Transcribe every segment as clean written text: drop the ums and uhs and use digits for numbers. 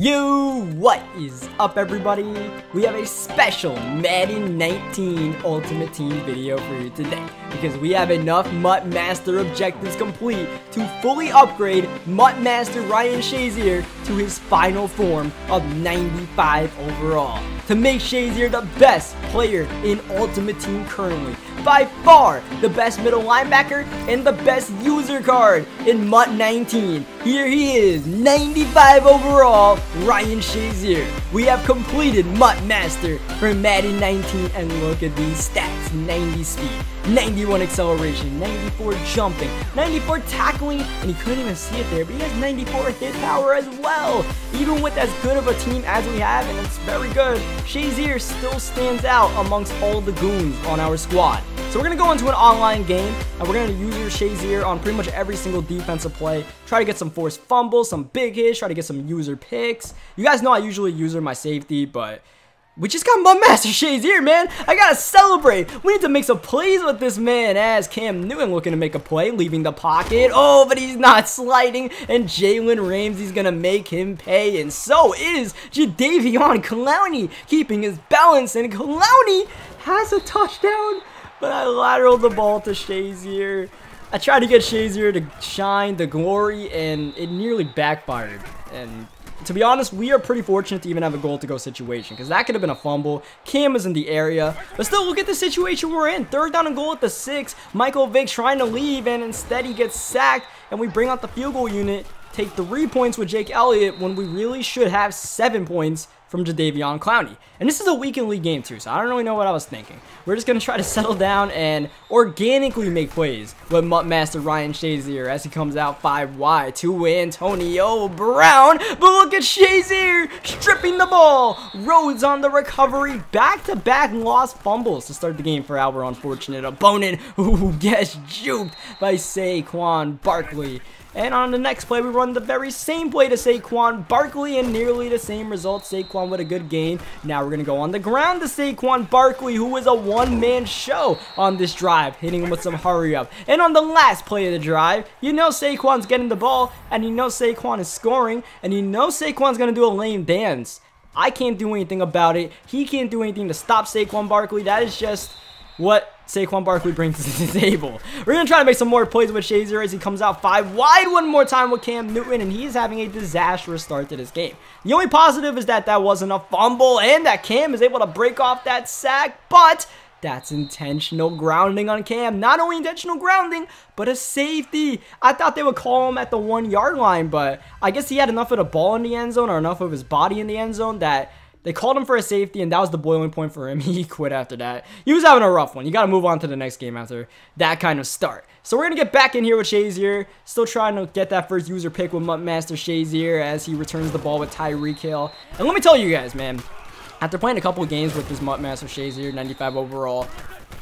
Yo, what is up everybody? We have a special Madden 19 Ultimate Team video for you today because we have enough MUT Master objectives complete to fully upgrade MUT Master Ryan Shazier to his final form of 95 overall to make Shazier the best player in Ultimate Team currently. By far the best middle linebacker and the best user card in MUT 19. Here he is, 95 overall, Ryan Shazier. We have completed MUT Master for Madden 19 and look at these stats. 90 speed, 91 acceleration, 94 jumping, 94 tackling, and he couldn't even see it there, but he has 94 hit power as well. Even with as good of a team as we have, and it's very good, Shazier still stands out amongst all the goons on our squad. So we're going to go into an online game, and we're going to use Shazier on pretty much every single defensive play. Try to get some forced fumbles, some big hits, try to get some user picks. You guys know I usually use my safety, but we just got MUT Master Shazier, man. I gotta celebrate. We need to make some plays with this man as Cam Newton looking to make a play, leaving the pocket. Oh, but he's not sliding, and Jalen Ramsey's gonna make him pay, and so is Jadeveon Clowney keeping his balance, and Clowney has a touchdown, but I lateraled the ball to Shazier. I tried to get Shazier to shine the glory, and it nearly backfired. And to be honest, we are pretty fortunate to even have a goal-to-go situation because that could have been a fumble. Cam is in the area, but still, look at the situation we're in. 3rd down and goal at the 6. Michael Vick trying to leave, and instead he gets sacked, and we bring out the field goal unit, take 3 points with Jake Elliott when we really should have 7 points from Jadeveon Clowney. And this is a weekend league game too, so I don't really know what I was thinking. We're just going to try to settle down and organically make plays with MUT Master Ryan Shazier as he comes out 5 wide to Antonio Brown. But look at Shazier stripping the ball. Rhodes on the recovery. Back-to-back lost fumbles to start the game for our unfortunate opponent who gets juked by Saquon Barkley. And on the next play, we run the very same play to Saquon Barkley and nearly the same result. Saquon with a good gain. Now we're going to go on the ground to Saquon Barkley, who is a one-man show on this drive, hitting him with some hurry up. And on the last play of the drive, you know Saquon's getting the ball, and you know Saquon is scoring, and you know Saquon's going to do a lame dance. I can't do anything about it. He can't do anything to stop Saquon Barkley. That is just what Saquon Barkley brings to the table. We're going to try to make some more plays with Shazier as he comes out 5 wide one more time with Cam Newton, and he's having a disastrous start to this game. The only positive is that that wasn't a fumble and that Cam is able to break off that sack, but that's intentional grounding on Cam. Not only intentional grounding, but a safety. I thought they would call him at the 1-yard line, but I guess he had enough of the ball in the end zone or enough of his body in the end zone that they called him for a safety, and that was the boiling point for him. He quit after that. He was having a rough one. You got to move on to the next game after that kind of start. So we're going to get back in here with Shazier. Still trying to get that first user pick with MUT Master Shazier as he returns the ball with Tyreek Hill. And let me tell you guys, man, after playing a couple of games with this MUT Master Shazier, 95 overall,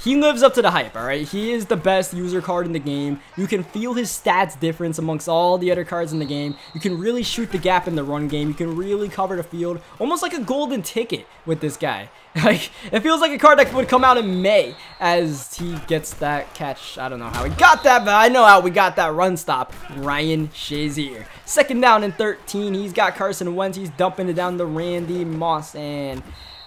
he lives up to the hype, alright? He is the best user card in the game. You can feel his stats difference amongst all the other cards in the game. You can really shoot the gap in the run game. You can really cover the field. Almost like a golden ticket with this guy. Like, it feels like a card that would come out in May as he gets that catch. I don't know how he got that, but I know how we got that run stop. Ryan Shazier. 2nd down and 13. He's got Carson Wentz. He's dumping it down to Randy Moss, and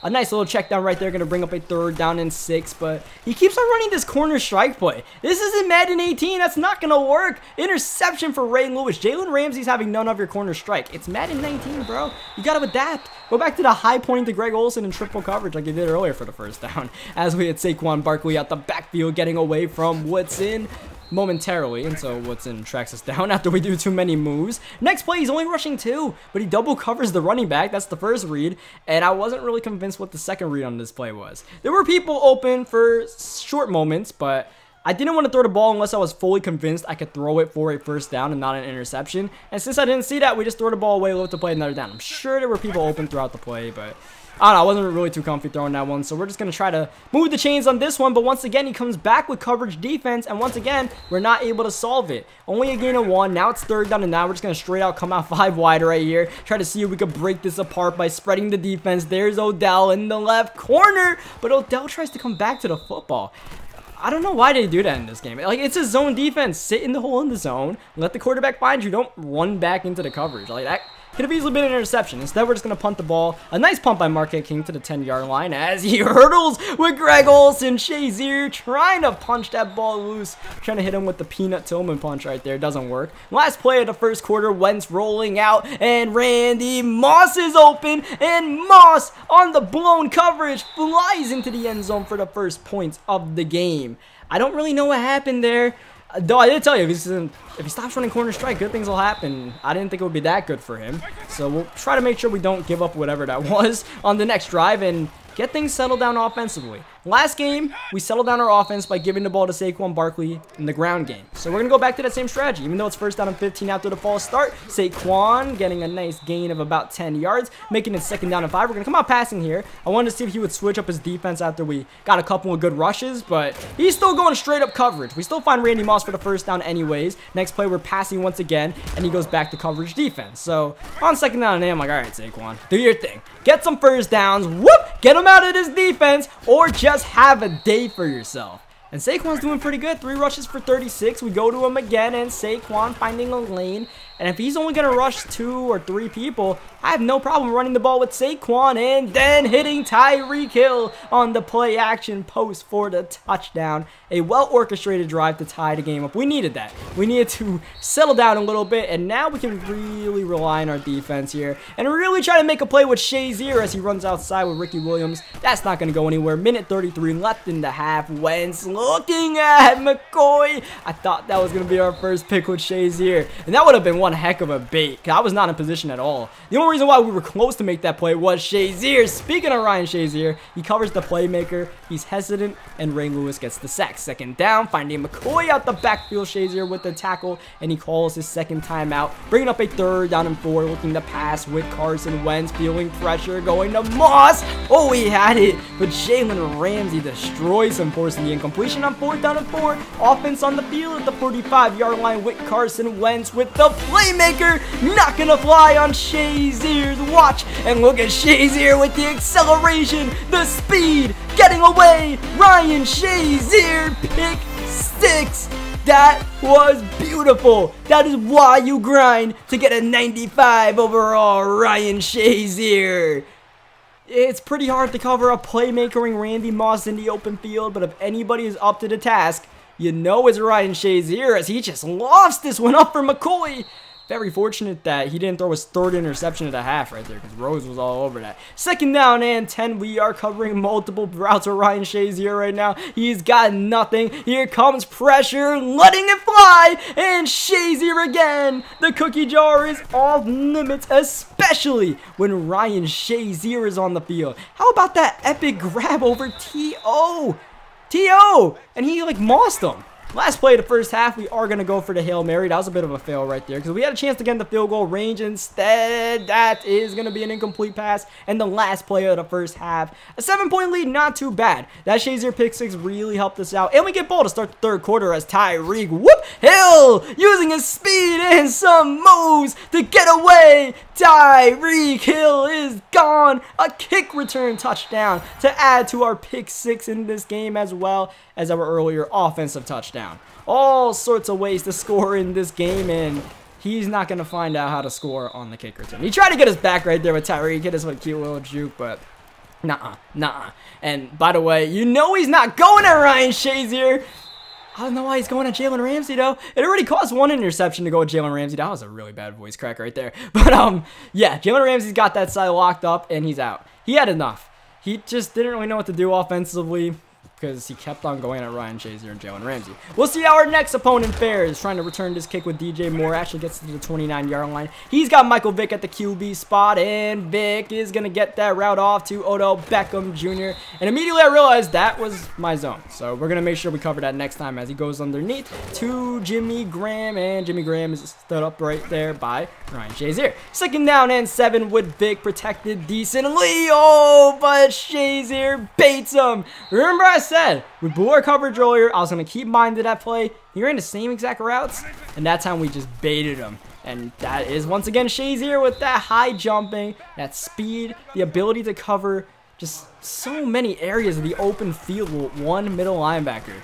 a nice little check down right there, going to bring up a 3rd down and 6, but he keeps on running this corner strike play. This isn't Madden 18. That's not going to work. Interception for Ray Lewis. Jalen Ramsey's having none of your corner strike. It's Madden 19, bro. You got to adapt. Go back to the high point to Greg Olsen in triple coverage like you did earlier for the 1st down. As we had Saquon Barkley out the backfield getting away from Woodson momentarily, and so Woodson tracks us down after we do too many moves. Next play, he's only rushing 2, but he double covers the running back. That's the first read, and I wasn't really convinced what the second read on this play was. There were people open for short moments, but I didn't want to throw the ball unless I was fully convinced I could throw it for a 1st down and not an interception. And since I didn't see that, we just threw the ball away, looked to play another down. I'm sure there were people open throughout the play, but I don't know, I wasn't really too comfy throwing that one, so we're just going to try to move the chains on this one, but once again, he comes back with coverage defense, and once again, we're not able to solve it. Only a gain of 1, now it's 3rd down, and now we're just going to straight out come out 5 wide right here, try to see if we could break this apart by spreading the defense. There's Odell in the left corner, but Odell tries to come back to the football. I don't know why they do that in this game. Like, it's a zone defense. Sit in the hole in the zone, let the quarterback find you. Don't run back into the coverage. Like, Could have easily been an interception. Instead, we're just going to punt the ball. A nice punt by Marquette King to the 10-yard line as he hurdles with Greg Olsen. Shazier trying to punch that ball loose. Trying to hit him with the Peanut Tillman punch right there. Doesn't work. Last play of the first quarter. Wentz rolling out. And Randy Moss is open. And Moss on the blown coverage flies into the end zone for the first points of the game. I don't really know what happened there. Though I did tell you, if he stops running corner strike, good things will happen. I didn't think it would be that good for him. So we'll try to make sure we don't give up whatever that was on the next drive and get things settled down offensively. Last game, we settled down our offense by giving the ball to Saquon Barkley in the ground game. So we're going to go back to that same strategy. Even though it's first down and 15 after the false start, Saquon getting a nice gain of about 10 yards, making it second down and 5. We're going to come out passing here. I wanted to see if he would switch up his defense after we got a couple of good rushes, but he's still going straight up coverage. We still find Randy Moss for the first down anyways. Next play, we're passing once again, and he goes back to coverage defense. So on second down and 8, I'm like, all right, Saquon, do your thing. Get some first downs. Whoop! Get him out of this defense, or just have a day for yourself. And Saquon's doing pretty good. 3 rushes for 36. We go to him again, and Saquon finding a lane. And if he's only going to rush 2 or 3 people, I have no problem running the ball with Saquon and then hitting Tyreek Hill on the play action post for the touchdown. A well-orchestrated drive to tie the game up. We needed that. We needed to settle down a little bit, and now we can really rely on our defense here and really try to make a play with Shazier as he runs outside with Ricky Williams. That's not going to go anywhere. Minute 33 left in the half. Wentz looking at McCoy. I thought that was going to be our first pick with Shazier, and that would have been one heck of a bait. I was not in position at all. The only reason why we were close to make that play was Shazier. Speaking of Ryan Shazier, he covers the playmaker. He's hesitant, and Ray Lewis gets the sack. Second down, finding McCoy out the backfield. Shazier with the tackle, and he calls his second timeout, bringing up a 3rd down and 4, looking to pass with Carson Wentz, feeling pressure, going to Moss. Oh, he had it, but Jalen Ramsey destroys him, forcing the incompletion on 4th down and 4. Offense on the field at the 45-yard line with Carson Wentz with the playmaker, not gonna fly on Shazier's watch. And look at Shazier with the acceleration, the speed, getting away. Ryan Shazier, pick 6. That was beautiful. That is why you grind to get a 95 overall, Ryan Shazier. It's pretty hard to cover a playmakering Randy Moss in the open field, but if anybody is up to the task, you know it's Ryan Shazier, as he just lost this one up for McCoy. Very fortunate that he didn't throw his 3rd interception of the half right there, because Rose was all over that. Second down and 10. We are covering multiple routes with Ryan Shazier right now. He's got nothing. Here comes pressure, letting it fly, and Shazier again. The cookie jar is off limits, especially when Ryan Shazier is on the field. How about that epic grab over T.O.? T.O. And he like mossed him. Last play of the first half, we are going to go for the Hail Mary. That was a bit of a fail right there because we had a chance to get in the field goal range. Instead, that is going to be an incomplete pass. And the last play of the first half, a 7-point lead, not too bad. That Shazier pick 6 really helped us out. And we get ball to start the 3rd quarter as Tyreek Hill using his speed and some moves to get away. Tyreek Hill is gone. A kick return touchdown to add to our pick 6 in this game, as well as our earlier offensive touchdown. All sorts of ways to score in this game, and he's not going to find out how to score on the kick return. He tried to get us back right there with Tyreek, hit us with a cute little juke, but nah. And by the way, you know he's not going at Ryan Shazier. I don't know why he's going at Jalen Ramsey, though. It already cost 1 interception to go with Jalen Ramsey. That was a really bad voice crack right there. But, yeah, Jalen Ramsey's got that side locked up, and he's out. He had enough. He just didn't really know what to do offensively, because he kept on going at Ryan Shazier and Jalen Ramsey. We'll see how our next opponent fares. Trying to return this kick with DJ Moore. Actually gets to the 29-yard line. He's got Michael Vick at the QB spot, and Vick is going to get that route off to Odell Beckham Jr. And immediately I realized that was my zone. So we're going to make sure we cover that next time as he goes underneath to Jimmy Graham, and Jimmy Graham is stood up right there by Ryan Shazier. Second down and 7 with Vick protected decently. Oh, but Shazier baits him. Remember I said we blew our coverage earlier. I was going to keep mind to that play. He ran the same exact routes, and that time we just baited him. And that is, once again, Shazier with that high jumping, that speed, the ability to cover just so many areas of the open field with one middle linebacker.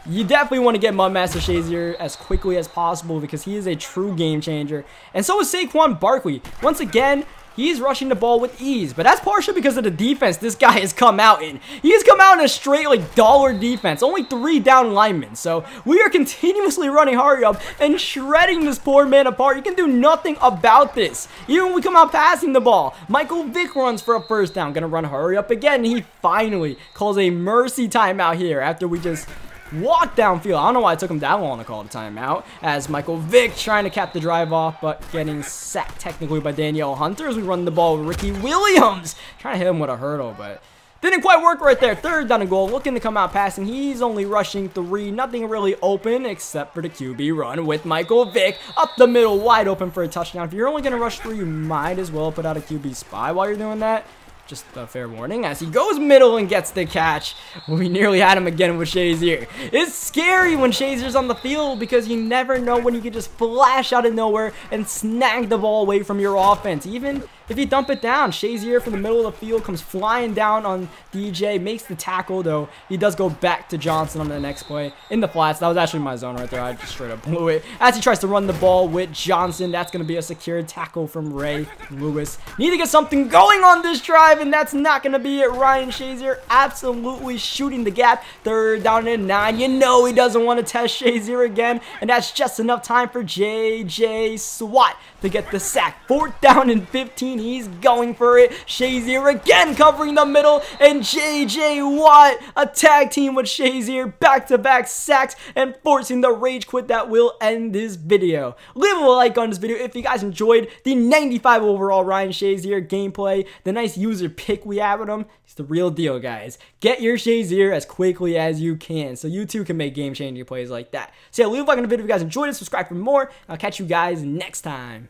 You definitely want to get MUT Master Shazier as quickly as possible because he is a true game changer. And so is Saquon Barkley. Once again, he's rushing the ball with ease, but that's partially because of the defense this guy has come out in. He has come out in a straight, like, dollar defense. Only 3 down linemen. So we are continuously running hurry up and shredding this poor man apart. You can do nothing about this. Even when we come out passing the ball, Michael Vick runs for a first down. Gonna run hurry up again. He finally calls a mercy timeout here after we just walk downfield. I don't know why it took him that long to call the timeout, as Michael Vick trying to cap the drive off, but getting sacked technically by Danielle Hunter as we run the ball with Ricky Williams. Trying to hit him with a hurdle, but didn't quite work right there. 3rd down and goal, looking to come out passing. He's only rushing 3, nothing really open except for the QB run with Michael Vick up the middle, wide open for a touchdown. If you're only going to rush 3, you might as well put out a QB spy while you're doing that. Just a fair warning as he goes middle and gets the catch. We nearly had him again with Shazier. It's scary when Shazier's on the field because you never know when you can just flash out of nowhere and snag the ball away from your offense. Even if you dump it down, Shazier from the middle of the field comes flying down on DJ, makes the tackle, though he does go back to Johnson on the next play in the flats. That was actually my zone right there. I just straight up blew it. As he tries to run the ball with Johnson, that's going to be a secured tackle from Ray Lewis. Need to get something going on this drive, and that's not going to be it. Ryan Shazier absolutely shooting the gap. 3rd down and 9. You know he doesn't want to test Shazier again, and that's just enough time for JJ Swat to get the sack. 4th down and 15. He's going for it. Shazier again covering the middle, and JJ Watt, a tag team with Shazier, back-to-back sacks and forcing the rage quit that will end this video. Leave a like on this video if you guys enjoyed the 95 overall Ryan Shazier gameplay, the nice user pick we have with him. He's the real deal, guys. Get your Shazier as quickly as you can so you too can make game-changing plays like that. So yeah, leave a like on the video if you guys enjoyed it, subscribe for more, and I'll catch you guys next time.